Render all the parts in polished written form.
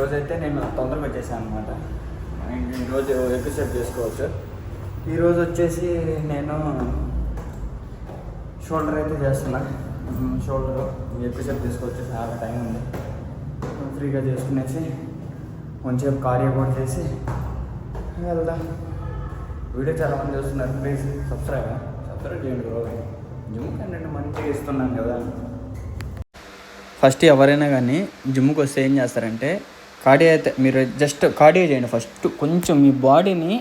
ఈరోజైతే నేను తొందరగా వచ్చేసాను అనమాట. ఈరోజు ఎక్కువసేపు చేసుకోవచ్చు. ఈరోజు వచ్చేసి నేను షోల్డర్ అయితే చేస్తున్నా. షోల్డర్ ఎక్కువసేపు తీసుకోవచ్చు, చాలా టైం ఉంది. ఫ్రీగా చేసుకునేసి కొంచెంసేపు కార్డియో కూడా చేసి వెళ్దాం. వీడియో చాలామంది చూస్తున్నారు, ప్లీజ్ సబ్స్క్రైబ్ చేయండి బ్రో. జిమ్ కంటే మంచిగా ఇస్తున్నాను కదా. ఫస్ట్ ఎవరైనా కానీ జిమ్కి వస్తే ఏం చేస్తారంటే కార్డియో అయితే మీరు జస్ట్ కార్డియో చేయండి. ఫస్ట్ కొంచెం మీ బాడీని,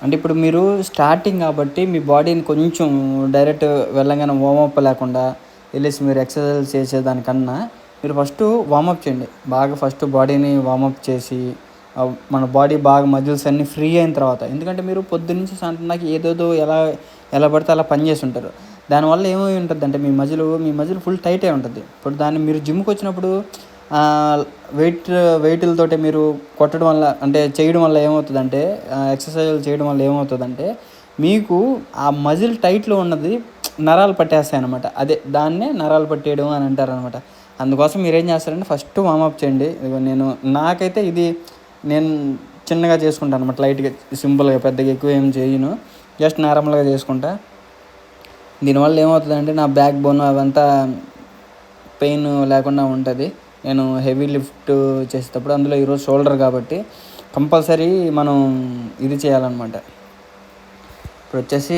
అంటే ఇప్పుడు మీరు స్టార్టింగ్ కాబట్టి మీ బాడీని కొంచెం డైరెక్ట్ వెళ్ళగానే వార్మప్ లేకుండా వెళ్ళేసి మీరు ఎక్సర్సైజ్ చేసేదానికన్నా మీరు ఫస్ట్ వార్మప్ చేయండి. బాగా ఫస్ట్ బాడీని వార్మప్ చేసి మన బాడీ బాగా మజిల్స్ అన్నీ ఫ్రీ అయిన తర్వాత, ఎందుకంటే మీరు పొద్దున్నుంచి సాయంత్రం దాకా ఏదేదో ఎలా పడితే అలా పనిచేసి ఉంటారు. దానివల్ల ఏమై ఉంటుంది అంటే మీ మజిల్ ఫుల్ టైట్ అయి ఉంటుంది. ఇప్పుడు దాన్ని మీరు జిమ్కి వచ్చినప్పుడు వెయిట్లతోటి మీరు కొట్టడం వల్ల, అంటే చేయడం వల్ల ఏమవుతుందంటే, ఎక్సర్సైజులు చేయడం వల్ల ఏమవుతుందంటే మీకు ఆ మజిల్ టైట్లో ఉన్నది నరాలు పట్టేస్తాయి అనమాట. దాన్నే నరాలు పట్టేయడం అని అంటారు అనమాట. అందుకోసం మీరు ఏం చేస్తారంటే ఫస్ట్ వార్మప్ చేయండి. నాకైతే నేను చిన్నగా చేసుకుంటాను అనమాట, లైట్గా సింపుల్గా, పెద్దగా ఎక్కువ ఏం చేయను, జస్ట్ నార్మల్గా చేసుకుంటా. దీనివల్ల ఏమవుతుందంటే నా బ్యాక్ బోన్ అవంతా పెయిన్ లేకుండా ఉంటుంది. నేను హెవీ లిఫ్ట్ చేసేటప్పుడు, అందులో ఈరోజు షోల్డర్ కాబట్టి కంపల్సరీ మనం ఇది చేయాలన్నమాట. ఇప్పుడు వచ్చేసి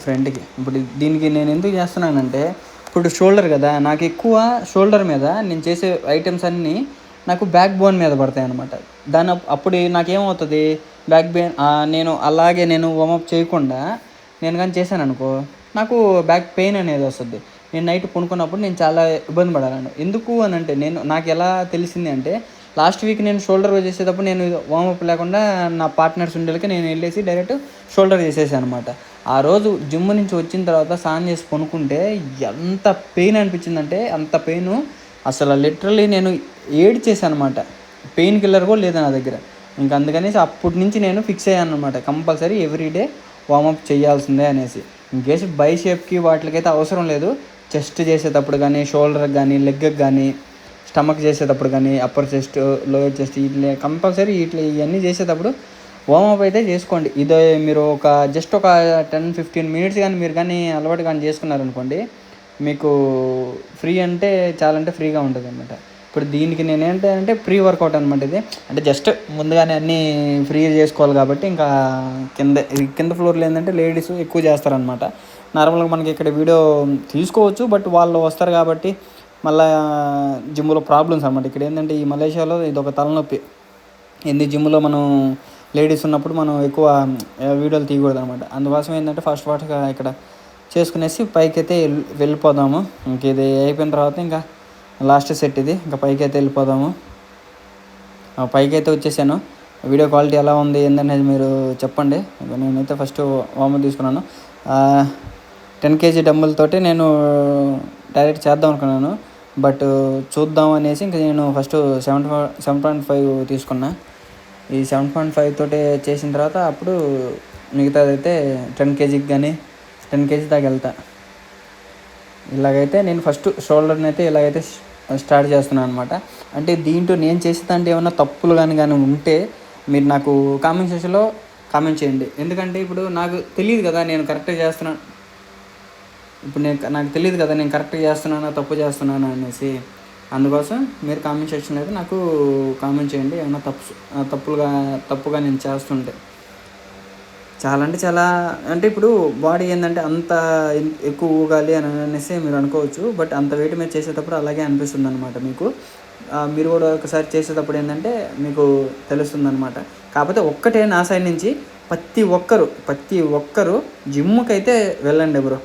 ఫ్రంట్కి, ఇప్పుడు దీనికి నేను ఎందుకు చేస్తున్నానంటే, ఇప్పుడు షోల్డర్ కదా, నాకు ఎక్కువ షోల్డర్ మీద నేను చేసే ఐటమ్స్ అన్నీ నాకు బ్యాక్ బోన్ మీద పడతాయి అనమాట. అప్పుడు నాకేమవుతుంది, నేను వార్మప్ చేయకుండా నేను కానీ చేశాను అనుకో, నాకు బ్యాక్ పెయిన్ అనేది వస్తుంది. నేను నైట్ పడుకున్నప్పుడు నేను చాలా ఇబ్బంది పడాను. ఎందుకు అని అంటే, నాకు ఎలా తెలిసింది అంటే, లాస్ట్ వీక్ నేను షోల్డర్ చేసేటప్పుడు నేను వార్మప్ లేకుండా నా పార్ట్నర్స్ ఉండేకి నేను వెళ్ళేసి డైరెక్ట్ షోల్డర్ చేసేసాను అనమాట. ఆ రోజు జిమ్ నుంచి వచ్చిన తర్వాత స్నానం చేసి పడుకుంటే ఎంత పెయిన్ అనిపించిందంటే, అంత పెయిన్ అసలు లిటరల్లీ నేను ఏడ్చేసాను అనమాట. పెయిన్ కిల్లర్ కూడా లేదు నా దగ్గర. ఇంకా అందుకనేసి అప్పటి నుంచి నేను ఫిక్స్ అయ్యాను అనమాట, కంపల్సరీ ఎవ్రీడే వార్మప్ చేయాల్సిందే అనేసి. ఇంకేసి బైషేప్కి వాటికైతే అవసరం లేదు. చెస్ట్ చేసేటప్పుడు కానీ, షోల్డర్కి కానీ, లెగ్కి కానీ, స్టమక్ చేసేటప్పుడు కానీ, upper chest, lower chest, compulsory ఇవన్నీ చేసేటప్పుడు వార్మప్ అయితే చేసుకోండి. ఇదే మీరు జస్ట్ ఒక 10-15 మినిట్స్ కానీ మీరు కానీ అలవాటు కానీ చేసుకున్నారనుకోండి, మీకు ఫ్రీ అంటే చాలా ఫ్రీగా ఉంటుంది అనమాట. ఇప్పుడు దీనికి నేను ఏంటంటే ప్రీ వర్కౌట్ అనమాట ఇది. అంటే జస్ట్ ముందుగానే అన్నీ ఫ్రీ చేసుకోవాలి కాబట్టి, ఇంకా కింద ఫ్లోర్లో ఏంటంటే లేడీస్ ఎక్కువ చేస్తారనమాట. నార్మల్గా మనకి ఇక్కడ వీడియో తీసుకోవచ్చు, బట్ వాళ్ళు వస్తారు కాబట్టి మళ్ళీ జిమ్లో ప్రాబ్లమ్స్ అనమాట. ఇక్కడ ఏంటంటే ఈ మలేషియాలో ఇది ఒక తలనొప్పి. జిమ్లో మనం లేడీస్ ఉన్నప్పుడు మనం ఎక్కువ వీడియోలు తీయకూడదు అనమాట. అందుకోసం ఏంటంటే ఫస్ట్ ఇక్కడ చేసుకునేసి పైకి అయితే వెళ్ళిపోదాము. ఇంక ఇది అయిపోయిన తర్వాత ఇంకా లాస్ట్ సెట్ ఇది, ఇంకా పైకి అయితే వెళ్ళిపోదాము. పైకి అయితే వచ్చేసాను. వీడియో క్వాలిటీ ఎలా ఉంది ఏందనేది మీరు చెప్పండి. నేనైతే ఫస్ట్ వార్మప్ తీసుకున్నాను. 10 kg డంబుల్ తోటి నేను డైరెక్ట్ చేద్దాం అనుకున్నాను, బట్ చూద్దాం అనేసి ఇంకా నేను ఫస్ట్ 7.5 తీసుకున్నా. ఈ 7.5 తోటి చేసిన తర్వాత అప్పుడు మిగతాదైతే 10 kgకి కానీ 10 kg దాకా వెళ్తా. ఇలాగైతే నేను ఫస్ట్ షోల్డర్ని అయితే ఇలాగైతే స్టార్ట్ చేస్తున్నాను అనమాట. అంటే దీంట్లో నేను చేసేదంటే ఏమన్నా తప్పులు కానీ ఉంటే మీరు నాకు కామెంట్ సెక్షన్లో కామెంట్ చేయండి. ఎందుకంటే ఇప్పుడు నాకు తెలియదు కదా నేను కరెక్ట్గా చేస్తున్నాను, నాకు తెలియదు కదా నేను కరెక్ట్గా చేస్తున్నానా తప్పు చేస్తున్నానా అనేసి. అందుకోసం మీరు కామెంట్ సెక్షన్లో అయితే నాకు కామెంట్ చేయండి ఏమన్నా తప్పుగా నేను చేస్తుంటే. చాలా అంటే ఇప్పుడు బాడీ ఏంటంటే అంత ఎక్కువ ఊగాలి అని అనేసి మీరు అనుకోవచ్చు, బట్ అంత వెయిట్ మీద చేసేటప్పుడు అలాగే అనిపిస్తుంది అనమాట మీకు. మీరు కూడా ఒకసారి చేసేటప్పుడు ఏంటంటే మీకు తెలుస్తుంది అనమాట. కాకపోతే ఒక్కటే నా సైడ్ నుంచి ప్రతి ఒక్కరు జిమ్కి అయితే వెళ్ళండి బ్రో.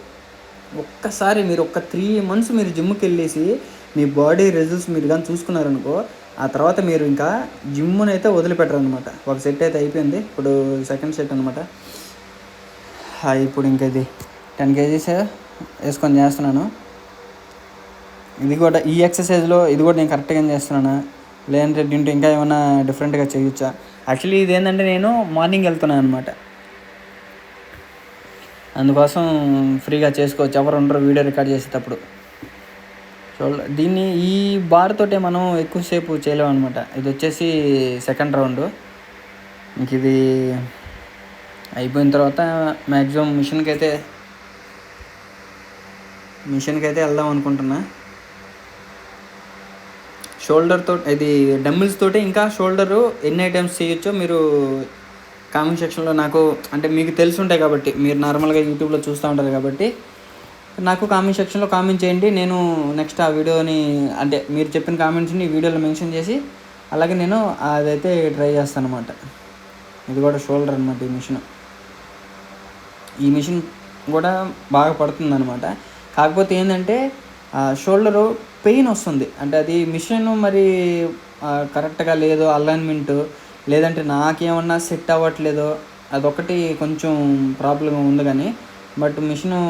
ఒక్కసారి మీరు 3 months మీరు జిమ్కి వెళ్ళేసి మీ బాడీ రిజల్ట్స్ మీరు కానీ చూసుకున్నారనుకో, ఆ తర్వాత మీరు ఇంకా జిమ్ని అయితే వదిలిపెట్టరు అనమాట. ఒక సెట్ అయితే అయిపోయింది, ఇప్పుడు సెకండ్ సెట్ అనమాట. ఇప్పుడు ఇంకా ఇది 10 kgs వేసుకొని చేస్తున్నాను. ఇది కూడా ఈ ఎక్సర్సైజ్లో ఇది కూడా నేను కరెక్ట్గా చేస్తున్నాను, లేదంటే దీంట్లో ఇంకా ఏమైనా డిఫరెంట్గా చేయొచ్చా. యాక్చువల్లీ ఇది ఏంటంటే నేను మార్నింగ్ వెళ్తున్నాను అనమాట, అందుకోసం ఫ్రీగా చేసుకోవచ్చు, ఎవరు ఉండరు వీడియో రికార్డ్ చేసేటప్పుడు. దీన్ని ఈ బార్ తోటే మనం ఎక్కువసేపు చేయలేము అనమాట. ఇది వచ్చేసి సెకండ్ రౌండ్. ఇంక ఇది అయిపోయిన తర్వాత మ్యాక్సిమం మిషన్కి అయితే వెళ్దాం అనుకుంటున్నా. షోల్డర్తో ఇది డంబుల్స్ తోటి ఇంకా షోల్డరు ఎన్ని ఐటమ్స్ చేయొచ్చో మీరు కామెంట్ సెక్షన్లో నాకు, అంటే మీకు తెలిసి ఉంటాయి కాబట్టి, మీరు నార్మల్గా యూట్యూబ్లో చూస్తూ ఉంటారు కాబట్టి నాకు కామెంట్ సెక్షన్లో కామెంట్ చేయండి. నేను నెక్స్ట్ ఆ వీడియోని, అంటే మీరు చెప్పిన కామెంట్స్ని ఈ వీడియోలో మెన్షన్ చేసి అలాగే నేను అదైతే ట్రై చేస్తాను అనమాట. ఇది కూడా షోల్డర్ అనమాట. ఈ మిషన్ కూడా బాగా పడుతుంది అనమాట. కాకపోతే ఏంటంటే షోల్డరు పెయిన్ వస్తుంది. అంటే అది మిషన్ మరి కరెక్ట్గా లేదో అలైన్మెంటు, లేదంటే నాకేమన్నా సెట్ అవ్వట్లేదో, అదొకటి కొంచెం ప్రాబ్లం ఉంది. కానీ బట్ మిషను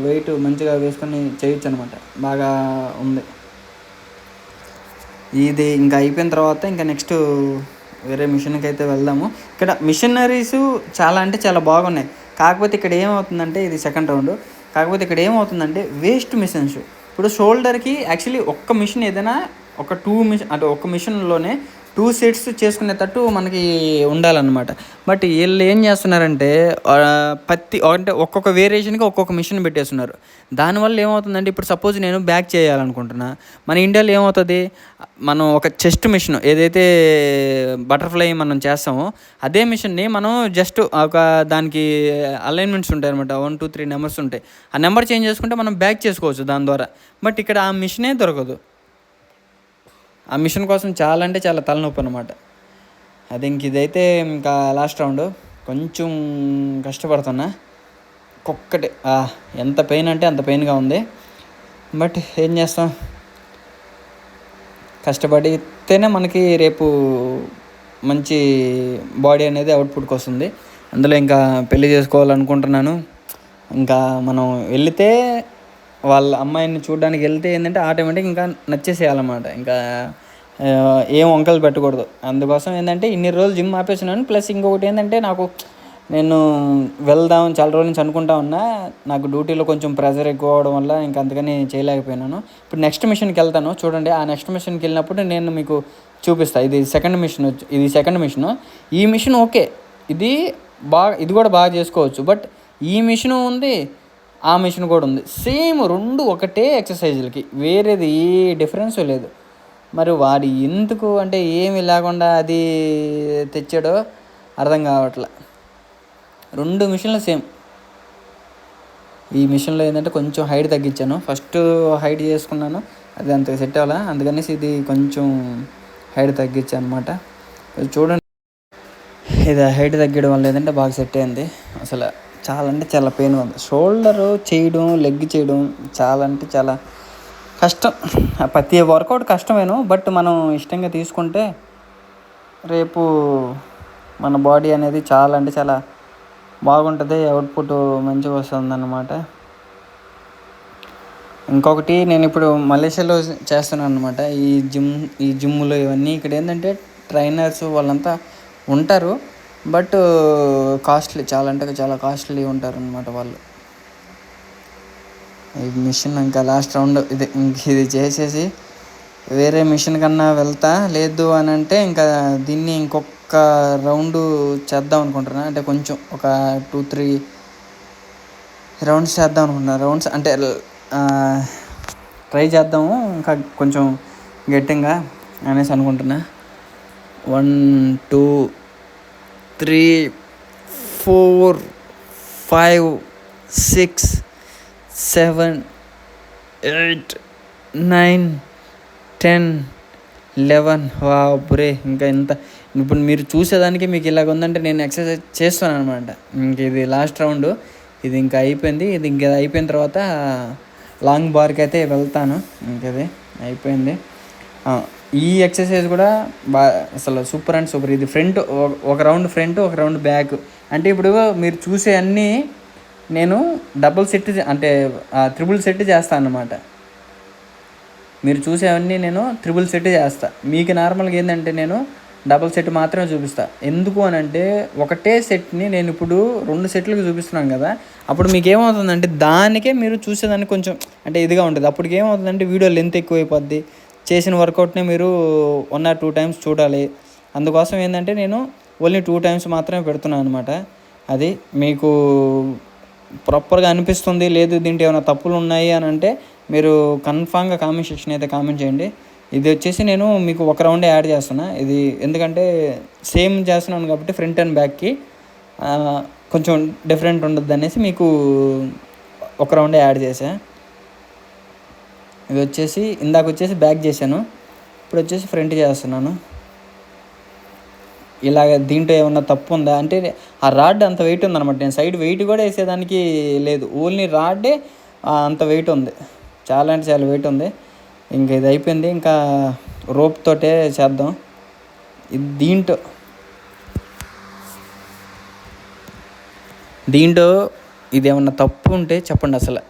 వెయిట్ మంచిగా వేసుకొని చేయొచ్చు అనమాట. బాగా ఉంది. ఇది ఇంకా అయిపోయిన తర్వాత ఇంకా నెక్స్ట్ వేరే మిషన్కి అయితే వెళ్దాము. ఇక్కడ మిషనరీస్ చాలా అంటే చాలా బాగున్నాయి. కాకపోతే ఇక్కడ ఏమవుతుందంటే, ఇది సెకండ్ రౌండ్, కాకపోతే ఇక్కడ ఏమవుతుందంటే వేస్ట్ మిషన్స్. ఇప్పుడు షోల్డర్కి యాక్చువల్లీ ఒక్క మిషన్ ఏదైనా ఒక 2 మిషన్, అంటే ఒక్క మిషన్లోనే 2 సెట్స్ చేసుకునేటట్టు మనకి ఉండాలన్నమాట. బట్ వీళ్ళు ఏం చేస్తున్నారంటే అంటే ఒక్కొక్క వేరియేషన్కి ఒక్కొక్క మిషన్ పెట్టేస్తున్నారు. దానివల్ల ఏమవుతుందంటే, ఇప్పుడు సపోజ్ నేను బ్యాక్ చేయాలనుకుంటున్నా, మన ఇండియాలో ఏమవుతుంది, మనం ఒక చెస్ట్ మిషన్ ఏదైతే బటర్ఫ్లై మనం చేస్తామో అదే మిషన్ని మనం జస్ట్ ఒక దానికి అలైన్మెంట్స్ ఉంటాయి అనమాట. 1 2 3 నెంబర్స్ ఉంటాయి. ఆ నెంబర్ చేంజ్ చేసుకుంటే మనం బ్యాక్ చేసుకోవచ్చు దాని ద్వారా. బట్ ఇక్కడ ఆ మిషనే దొరకదు. ఆ మిషన్ కోసం చాలా అంటే చాలా తలనొప్పి అనమాట. అది ఇదైతే ఇంకా లాస్ట్ రౌండ్. కొంచెం కష్టపడుతున్నా. ఒక్కొక్కటి ఎంత పెయిన్ అంటే అంత పెయిన్గా ఉంది. బట్ ఏం చేస్తాం, కష్టపడితేనే మనకి రేపు మంచి బాడీ అనేది అవుట్పుట్కి వస్తుంది. అందులో ఇంకా పెళ్లి చేసుకోవాలనుకుంటున్నాను. ఇంకా మనం వెళితే వాళ్ళ అమ్మాయిని చూడడానికి వెళ్తే ఏంటంటే ఆటోమేటిక్ ఇంకా నచ్చేసేయాలన్నమాట. ఇంకా ఏం వంకలు పెట్టకూడదు. అందుకోసం ఏంటంటే ఇన్ని రోజులు జిమ్ ఆపేసినాను. ప్లస్ ఇంకొకటి ఏంటంటే, నేను వెళ్దాం చాలా రోజుల నుంచి అనుకుంటా ఉన్నా. నాకు డ్యూటీలో కొంచెం ప్రెజర్ ఎక్కువ అవడం వల్ల ఇంకా అందుకని చేయలేకపోయినాను. ఇప్పుడు నెక్స్ట్ మిషన్కి వెళ్తాను చూడండి. ఆ నెక్స్ట్ మిషన్కి వెళ్ళినప్పుడు నేను మీకు చూపిస్తాను. ఇది సెకండ్ మిషన్. ఈ మిషన్ ఓకే, ఇది కూడా బాగా చేసుకోవచ్చు. బట్ ఈ మిషను ఉంది, ఆ మిషన్ కూడా ఉంది. సేమ్ 2 ఒకటే ఎక్సర్సైజులకి, వేరేది ఏ డిఫరెన్స్ లేదు. మరి వాడు ఎందుకు అంటే ఏమి లేకుండా అది తెచ్చాడో అర్థం కావట్లే. 2 మిషన్లు సేమ్. ఈ మిషన్లో ఏంటంటే కొంచెం హైట్ తగ్గించాను. ఫస్ట్ హైట్ చేసుకున్నాను, అది అంత సెట్ అవ్వాలా, అందుకనేసి ఇది కొంచెం హైట్ తగ్గించాను అనమాట. చూడండి, ఇది హైట్ తగ్గడం వల్ల ఏంటంటే బాగా సెట్ అయింది. అసలు చాలా అంటే చాలా పెయిన్ ఉంది. షోల్డరు చేయడం, లెగ్ చేయడం చాలా అంటే చాలా కష్టం. ప్రతి వర్కౌట్ కష్టమేను. బట్ మనం ఇష్టంగా తీసుకుంటే రేపు మన బాడీ అనేది చాలా అంటే చాలా బాగుంటుంది. అవుట్పుట్ మంచిగా వస్తుంది అన్నమాట. ఇంకొకటి, నేను ఇప్పుడు మలేషియాలో చేస్తున్నాను అనమాట. ఈ జిమ్ములో ఇవన్నీ. ఇక్కడ ఏంటంటే ట్రైనర్స్ వాళ్ళంతా ఉంటారు. బట్ కాస్ట్లీ, చాలా అంటే చాలా కాస్ట్లీ ఉంటారు అనమాట వాళ్ళు. ఈ మిషన్ ఇంకా లాస్ట్ రౌండ్ ఇది చేసేసి వేరే మిషన్ కన్నా వెళ్తా. లేదు అని అంటే ఇంకా దీన్ని ఇంకొక రౌండ్ చేద్దాం అనుకుంటున్నా. అంటే కొంచెం ఒక 2-3 రౌండ్స్ చేద్దాం అనుకుంటున్నా. రౌండ్స్ అంటే ట్రై చేద్దాము ఇంకా కొంచెం గట్టిగా అనేసి అనుకుంటున్నా. 1 2 3 4 5 6 7 8 9 10 11. వాపురే, ఇంకా ఇంత. ఇప్పుడు మీరు చూసేదానికి మీకు ఇలాగ ఉందంటే నేను ఎక్సర్సైజ్ చేస్తాను అనమాట. ఇంక ఇది లాస్ట్ రౌండ్. ఇది ఇంకా అయిపోయింది. ఇది ఇంకా అయిపోయిన తర్వాత లాంగ్ బార్కి అయితే వెళ్తాను. ఇంకది అయిపోయింది. ఈ ఎక్సర్సైజ్ కూడా అసలు సూపర్ అండ్ సూపర్. ఇది ఫ్రంట్ ఒక రౌండ్, ఫ్రంట్ ఒక రౌండ్ బ్యాక్. అంటే ఇప్పుడు మీరు చూసే అన్నీ నేను డబుల్ సెట్ అంటే త్రిబుల్ సెట్ చేస్తాను అన్నమాట. మీరు చూసేవన్నీ నేను త్రిబుల్ సెట్ చేస్తాను. మీకు నార్మల్గా ఏంటంటే నేను డబల్ సెట్ మాత్రమే చూపిస్తా. ఎందుకు అని అంటే ఒకటే సెట్ని నేను ఇప్పుడు 2 సెట్లకు చూపిస్తున్నాను కదా, అప్పుడు మీకు ఏమవుతుందంటే దానికే మీరు చూసేదానికి కొంచెం అంటే ఇదిగా ఉంటుంది. అప్పటికి ఏమవుతుందంటే వీడియో లెంత్ ఎక్కువైపోద్ది, చేసిన వర్కౌట్ని మీరు 1 or 2 times చూడాలి. అందుకోసం ఏంటంటే నేను ఓన్లీ 2 times మాత్రమే పెడుతున్నాను అనమాట. అది మీకు ప్రాపర్గా అనిపిస్తుంది, లేదు దీంట్లో ఏమైనా తప్పులు ఉన్నాయి అని అంటే మీరు కన్ఫామ్గా కామెంట్ సెక్షన్ అయితే కామెంట్ చేయండి. ఇది వచ్చేసి నేను మీకు ఒక రౌండే యాడ్ చేస్తున్నా. ఇది ఎందుకంటే సేమ్ చేస్తున్నాను కాబట్టి ఫ్రంట్ అండ్ బ్యాక్కి కొంచెం డిఫరెంట్ ఉండద్దు అనేసి మీకు ఒక రౌండే యాడ్ చేసా. ఇది వచ్చేసి ఇందాక వచ్చేసి బ్యాక్ చేశాను, ఇప్పుడు వచ్చేసి ఫ్రంట్ చేస్తున్నాను. ఇలాగ దీంట్లో ఏమన్నా తప్పు ఉందా అంటే ఆ రాడ్ అంత వెయిట్ ఉందన్నమాట. నేను సైడ్ వెయిట్ కూడా వేసేదానికి లేదు, ఓన్లీ రాడ్డే అంత వెయిట్ ఉంది, చాలా అంటే చాలా వెయిట్ ఉంది. ఇంకా ఇది అయిపోయింది, ఇంకా రోప్ తోటే చేద్దాం. దీంట్లో ఇది ఏమన్నా తప్పు ఉంటే చెప్పండి. అసలు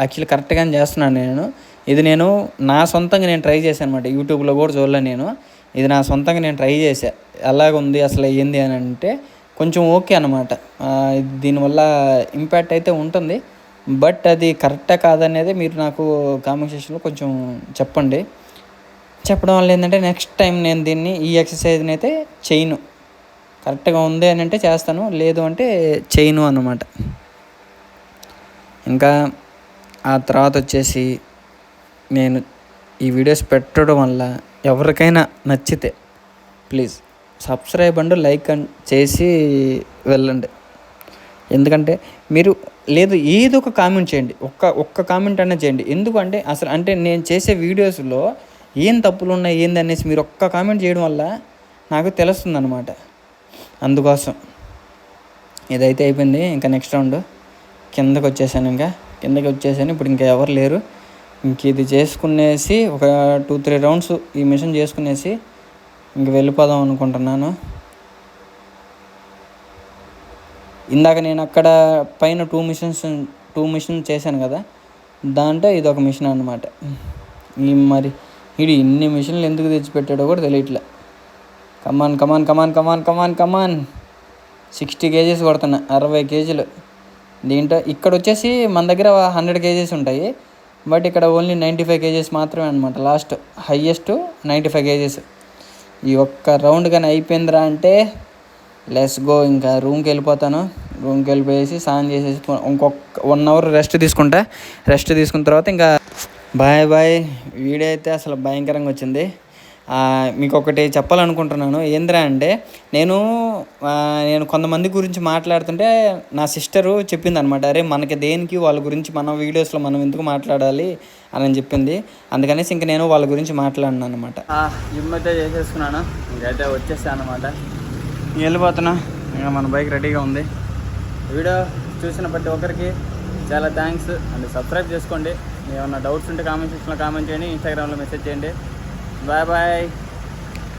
యాక్చువల్లీ కరెక్ట్గానే చేస్తున్నాను నేను. ఇది నేను నా సొంతంగా నేను ట్రై చేశాను అనమాట, యూట్యూబ్లో కూడా చూడలే నేను. ఇది నా సొంతంగా నేను ట్రై చేశా, ఎలాగుంది అసలు ఏంది అని అంటే కొంచెం ఓకే అనమాట. దీనివల్ల ఇంపాక్ట్ అయితే ఉంటుంది, బట్ అది కరెక్టా కాదనేది మీరు నాకు కామెంట్ సెక్షన్లో కొంచెం చెప్పండి. చెప్పడం వల్ల ఏంటంటే నెక్స్ట్ టైం నేను దీన్ని ఈ ఎక్సర్సైజ్ని అయితే చేయను. కరెక్ట్గా ఉంది అని అంటే చేస్తాను, లేదు అంటే చేయను అన్నమాట. ఇంకా ఆ తర్వాత వచ్చేసి నేను ఈ వీడియోస్ పెట్టడం వల్ల ఎవరికైనా నచ్చితే ప్లీజ్ సబ్స్క్రైబ్ అండ్ లైక్ చేసి వెళ్ళండి. ఎందుకంటే మీరు లేదు ఏదో ఒక కామెంట్ చేయండి, ఒక్క కామెంట్ అనే చేయండి. ఎందుకంటే అసలు అంటే నేను చేసే వీడియోస్లో ఏం తప్పులు ఉన్నాయి ఏంది అనేసి మీరు ఒక్క కామెంట్ చేయడం వల్ల నాకు తెలుస్తుంది అనమాట. అందుకోసం ఇదైతే అయిపోయింది. ఇంకా నెక్స్ట్ రౌండ్ కిందకి వచ్చేసాను. ఇప్పుడు ఇంకా ఎవరు లేరు. ఇంక ఇది చేసుకునేసి ఒక 2-3 rounds ఈ మిషన్ చేసుకునేసి ఇంక వెళ్ళిపోదాం అనుకుంటున్నాను. ఇందాక నేను అక్కడ పైన 2 మిషన్ చేశాను కదా, దాంట్లో ఇది ఒక మిషన్ అనమాట. మరి ఇది ఇన్ని మిషన్లు ఎందుకు తెచ్చిపెట్టాడో కూడా తెలియట్లే. కమాన్ 60 kgs కొడుతున్నా, 60 kgs. దీంట్లో ఇక్కడ వచ్చేసి మన దగ్గర 100 kgs ఉంటాయి, బట్ ఇక్కడ ఓన్లీ 95 kgs మాత్రమే అనమాట. Last highest 95 kgs. ఈ ఒక్క రౌండ్ కానీ అయిపోయిందిరా అంటే లెట్స్ గో. ఇంకా రూమ్కి వెళ్ళిపోతాను. రూమ్కి వెళ్ళిపోయేసి స్నానం చేసేసి ఇంకొక 1 hour రెస్ట్ తీసుకున్న తర్వాత ఇంకా బాయ్. వీడియో అయితే అసలు భయంకరంగా వచ్చింది. మీకు ఒకటి చెప్పాలనుకుంటున్నాను. ఏంద్రా అంటే నేను కొంతమంది గురించి మాట్లాడుతుంటే నా సిస్టరు చెప్పింది అనమాట, అరే మనకి దేనికి వాళ్ళ గురించి మన వీడియోస్లో మనం ఎందుకు మాట్లాడాలి అని చెప్పింది. అందుకనేసి ఇంక నేను వాళ్ళ గురించి మాట్లాడినాను అనమాట. జిమ్ అయితే చేసేసుకున్నాను, ఇంకైతే వచ్చేసాను అనమాట. వెళ్ళిపోతున్నా. ఇంకా మన బైక్ రెడీగా ఉంది. వీడియో చూసిన ప్రతి ఒక్కరికి చాలా థ్యాంక్స్ అండ్ సబ్స్క్రైబ్ చేసుకోండి. ఏమన్నా డౌట్స్ ఉంటే కామెంట్ సెక్షన్లో కామెంట్ చేయండి, ఇన్స్టాగ్రామ్లో మెసేజ్ చేయండి. బాయ్.